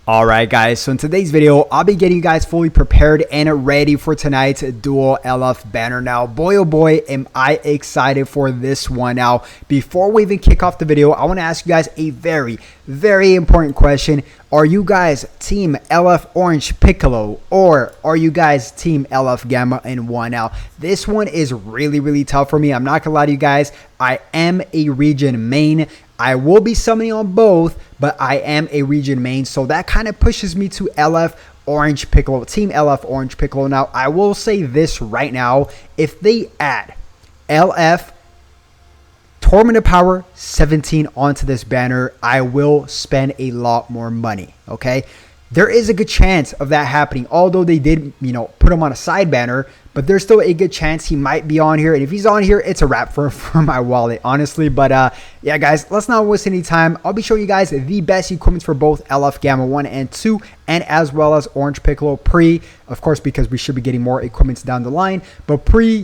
Alright guys, so in today's video, I'll be getting you guys fully prepared and ready for tonight's dual LF banner. Now, boy oh boy, am I excited for this one. Now, before we even kick off the video, I want to ask you guys a very important question. Are you guys team LF Orange Piccolo, or are you guys team LF Gamma in one? Now, this one is really tough for me. I'm not gonna lie to you guys. I am a region main. I will be summoning on both, but I am a region main, so that kind of pushes me to LF Orange Piccolo, team LF Orange Piccolo. Now, I will say this right now. If they add LF Torment of Power 17 onto this banner, I will spend a lot more money, okay? There is a good chance of that happening, although they did, put him on a side banner, but there's still a good chance he might be on here. And if he's on here, it's a wrap for my wallet, honestly. But yeah, guys, let's not waste any time. I'll be showing you guys the best equipment for both LF Gamma 1 and 2, and as well as Orange Piccolo pre, of course, because we should be getting more equipments down the line, but pre,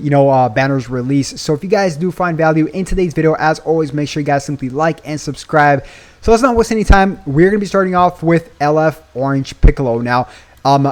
banners release. So if you guys do find value in today's video, as always, make sure you guys simply like and subscribe. So let's not waste any time. We're going to be starting off with LF Orange Piccolo. Now,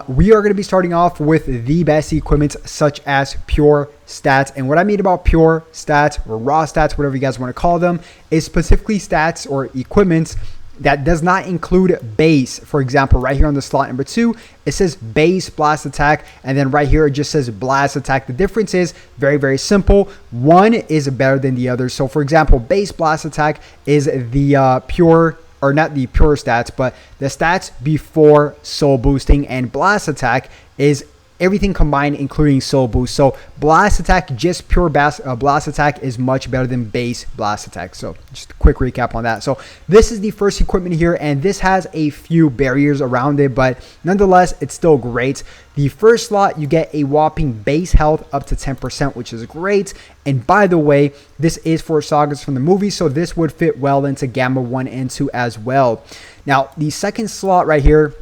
we are going to be starting off with the best equipment, such as pure stats. And what I mean about pure stats or raw stats, whatever you guys want to call them, is specifically stats or equipment that does not include base. For example, right here on the slot number 2, it says base blast attack, and then right here it just says blast attack. The difference is very simple. One is better than the other. So for example, base blast attack is the pure, or not the pure stats, but the stats before soul boosting, and blast attack is everything combined, including soul boost. So blast attack, just pure blast attack, is much better than base blast attack. So just a quick recap on that. So this is the first equipment here, and this has a few barriers around it, but nonetheless, it's still great. The first slot, you get a whopping base health up to 10%, which is great. And by the way, this is for sagas from the movie, so this would fit well into Gamma 1 and 2 as well. Now, the second slot right here,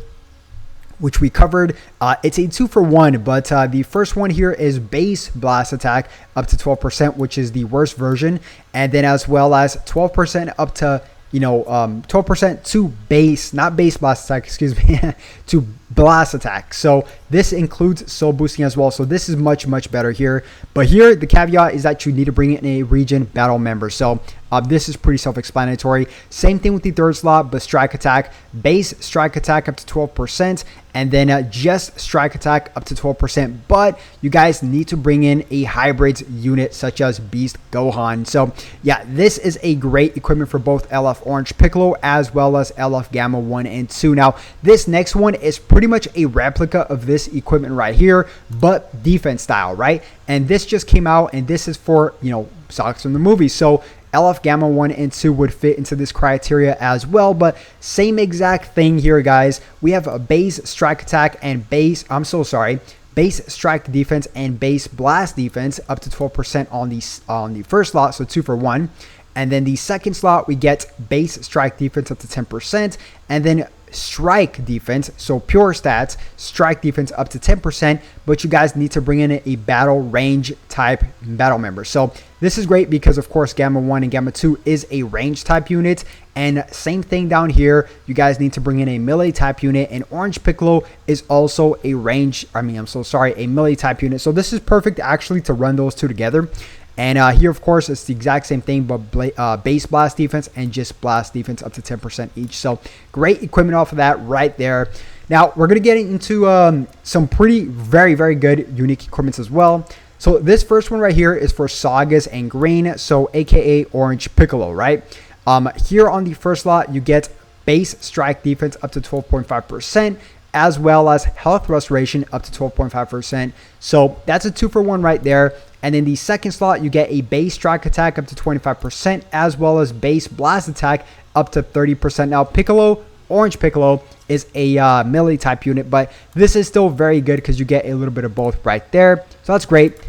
which we covered, it's a 2-for-1, but the first one here is base blast attack up to 12%, which is the worst version, and then as well as 12% up to 12% to base, not base blast attack, excuse me, to blast attack. So this includes soul boosting as well. So this is much better here. But here the caveat is that you need to bring in a region battle member. So this is pretty self-explanatory. Same thing with the third slot, but strike attack, base strike attack up to 12%, and then just strike attack up to 12%. But you guys need to bring in a hybrid unit such as Beast Gohan. So yeah, this is a great equipment for both LF Orange Piccolo as well as LF Gamma 1 and 2. Now, this next one is pretty much a replica of this equipment right here, but defense style, right? And this just came out, and this is for, sagas from the movie. So LF Gamma 1 and 2 would fit into this criteria as well, but same exact thing here, guys. We have a base strike attack and base strike defense and base blast defense up to 12% on the first slot, so 2-for-1. And then the second slot, we get base strike defense up to 10%, and then strike defense, so pure stats, strike defense up to 10%, but you guys need to bring in a battle range type battle member. So this is great because, of course, Gamma 1 and Gamma 2 is a range type unit, and same thing down here, you guys need to bring in a melee type unit, and Orange Piccolo is also a a melee type unit. So this is perfect actually to run those two together. And here, of course, it's the exact same thing, but base blast defense and just blast defense up to 10% each. So great equipment off of that right there. Now, we're going to get into some pretty very good unique equipments as well. So this first one right here is for sagas and green, so aka Orange Piccolo, right? Here on the first slot, you get base strike defense up to 12.5%, as well as health restoration up to 12.5%. So that's a 2-for-1 right there. And in the second slot, you get a base strike attack up to 25%, as well as base blast attack up to 30%. Now, Orange Piccolo is a melee type unit, but this is still very good because you get a little bit of both right there. So that's great.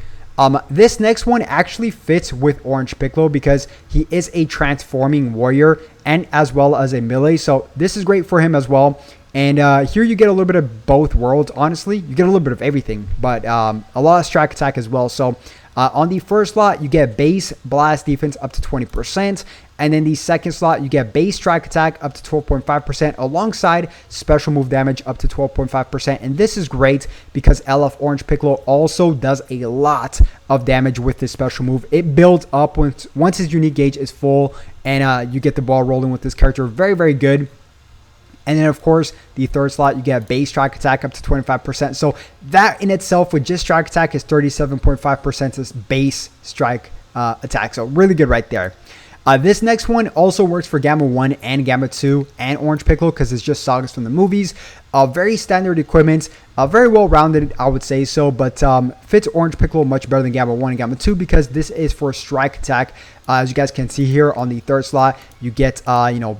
This next one actually fits with Orange Piccolo because he is a transforming warrior and as well as a melee. So this is great for him as well. And here you get a little bit of both worlds. Honestly, you get a little bit of everything, but a lot of strike attack as well. So On the first slot, you get base blast defense up to 20%. And then the second slot, you get base strike attack up to 12.5% alongside special move damage up to 12.5%. And this is great because LF Orange Piccolo also does a lot of damage with this special move. It builds up once his unique gauge is full, and you get the ball rolling with this character. Very, very good. And then, of course, the third slot, you get base strike attack up to 25%. So that in itself with just strike attack is 37.5% is base strike attack. So really good right there. This next one also works for Gamma 1 and Gamma 2 and Orange Piccolo because it's just sagas from the movies. Very standard equipment, very well-rounded, I would say so, but fits Orange Piccolo much better than Gamma 1 and Gamma 2 because this is for strike attack. As you guys can see here on the third slot, you get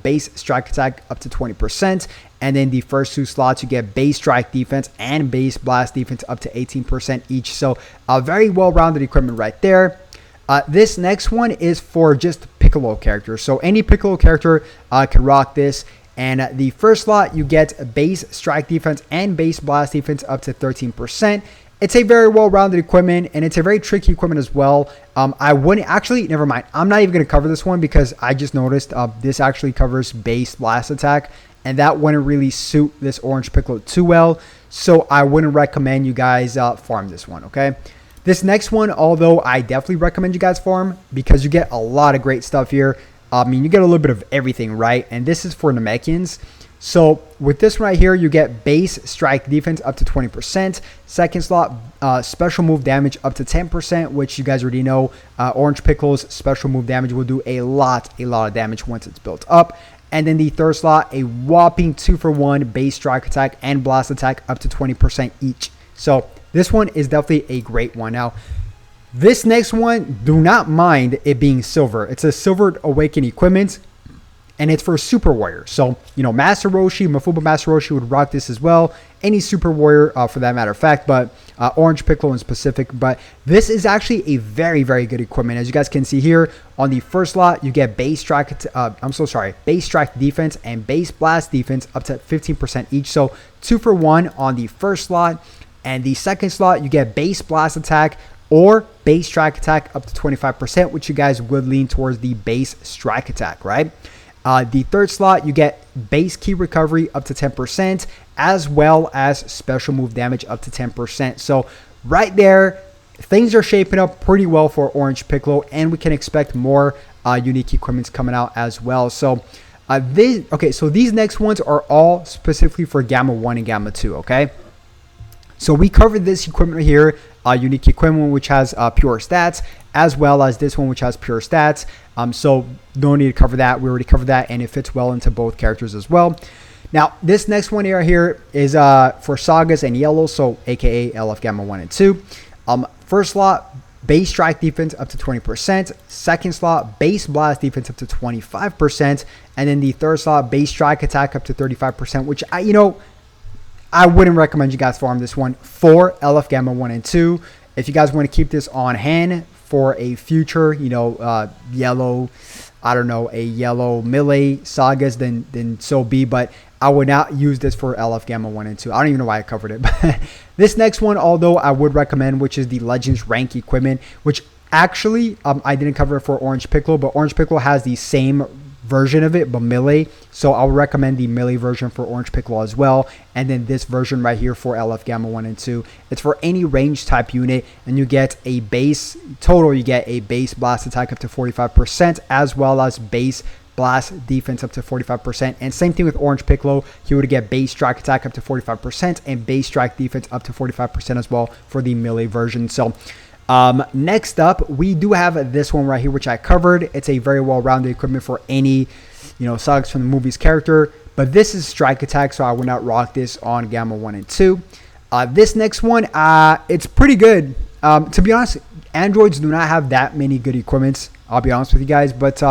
base strike attack up to 20%. And then the first two slots, you get base strike defense and base blast defense up to 18% each. So very well-rounded equipment right there. This next one is for just Piccolo characters. So any Piccolo character can rock this. And the first slot, you get base strike defense and base blast defense up to 13%. It's a very well-rounded equipment, and it's a very tricky equipment as well. I wouldn't actually, never mind. I'm not even going to cover this one because I just noticed this actually covers base blast attack, and that wouldn't really suit this Orange Piccolo too well. So I wouldn't recommend you guys farm this one, okay? This next one, although I definitely recommend you guys farm because you get a lot of great stuff here. I mean, you get a little bit of everything, right? And this is for Namekians. So with this one right here, you get base strike defense up to 20%. Second slot, special move damage up to 10%, which you guys already know. Orange Piccolo's special move damage will do a lot of damage once it's built up. And then the third slot, a whopping 2-for-1 base strike attack and blast attack up to 20% each. So this one is definitely a great one. Now, this next one, do not mind it being silver. It's a silver awakened equipment, and it's for Super Warrior. So, Master Roshi, Mafuba Master Roshi would rock this as well. Any Super Warrior, for that matter of fact, but Orange Piccolo in specific. But this is actually a very, very good equipment. As you guys can see here, on the first slot, you get base strike, base strike defense and base blast defense up to 15% each. So 2-for-1 on the first slot. And the second slot, you get base blast attack or base strike attack up to 25%, which you guys would lean towards the base strike attack, right? The third slot, you get base key recovery up to 10%, as well as special move damage up to 10%. So right there, things are shaping up pretty well for Orange Piccolo, and we can expect more unique equipments coming out as well. So these next ones are all specifically for Gamma 1 and Gamma 2, okay? So we covered this equipment right here, unique equipment, which has pure stats, as well as this one, which has pure stats. So no need to cover that. We already covered that, and it fits well into both characters as well. Now, this next one here is for Sagas and Yellow, so aka LF Gamma 1 and 2. First slot, base strike defense up to 20%. Second slot, base blast defense up to 25%. And then the third slot, base strike attack up to 35%, which I wouldn't recommend you guys farm this one for LF Gamma 1 and 2. If you guys want to keep this on hand for a future, yellow, a yellow melee sagas, then so be. But I would not use this for LF Gamma 1 and 2. I don't even know why I covered it. But this next one, although I would recommend, which is the Legends rank equipment, which actually I didn't cover it for Orange Piccolo, but Orange Piccolo has the same version of it, but melee. So I'll recommend the melee version for Orange Piccolo as well. And then this version right here for LF Gamma 1 and 2. It's for any range type unit, and you get a base total. You get a base blast attack up to 45%, as well as base blast defense up to 45%. And same thing with Orange Piccolo. You would get base strike attack up to 45% and base strike defense up to 45% as well for the melee version. So next up, we do have this one right here, which I covered. It's a very well-rounded equipment for any, sagas from the movies character. But this is strike attack, so I will not rock this on Gamma 1 and 2. This next one, it's pretty good. To be honest, androids do not have that many good equipments. I'll be honest with you guys, but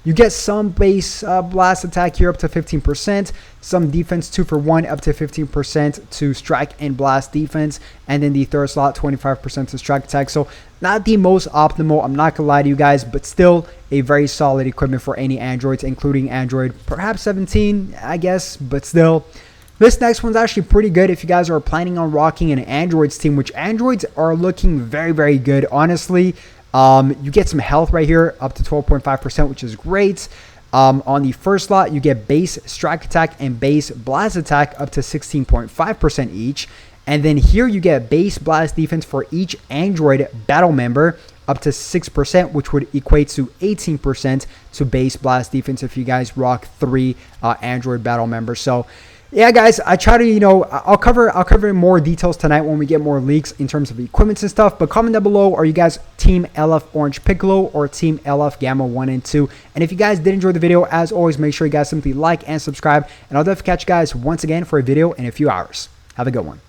you get some base blast attack here up to 15%, some defense 2-for-1 up to 15% to strike and blast defense, and then the third slot 25% to strike attack. So not the most optimal, I'm not gonna lie to you guys, but still a very solid equipment for any androids, including Android perhaps 17, I guess, but still This next one's actually pretty good if you guys are planning on rocking an Androids team, which Androids are looking very, very good, honestly. You get some health right here, up to 12.5%, which is great. On the first slot, you get base strike attack and base blast attack up to 16.5% each. And then here you get base blast defense for each Android battle member up to 6%, which would equate to 18% to base blast defense if you guys rock 3 Android battle members. So yeah, guys, I try to, I'll cover more details tonight when we get more leaks in terms of equipments and stuff. But comment down below, are you guys Team LF Orange Piccolo or Team LF Gamma 1 and 2? And if you guys did enjoy the video, as always, make sure you guys simply like and subscribe. And I'll definitely catch you guys once again for a video in a few hours. Have a good one.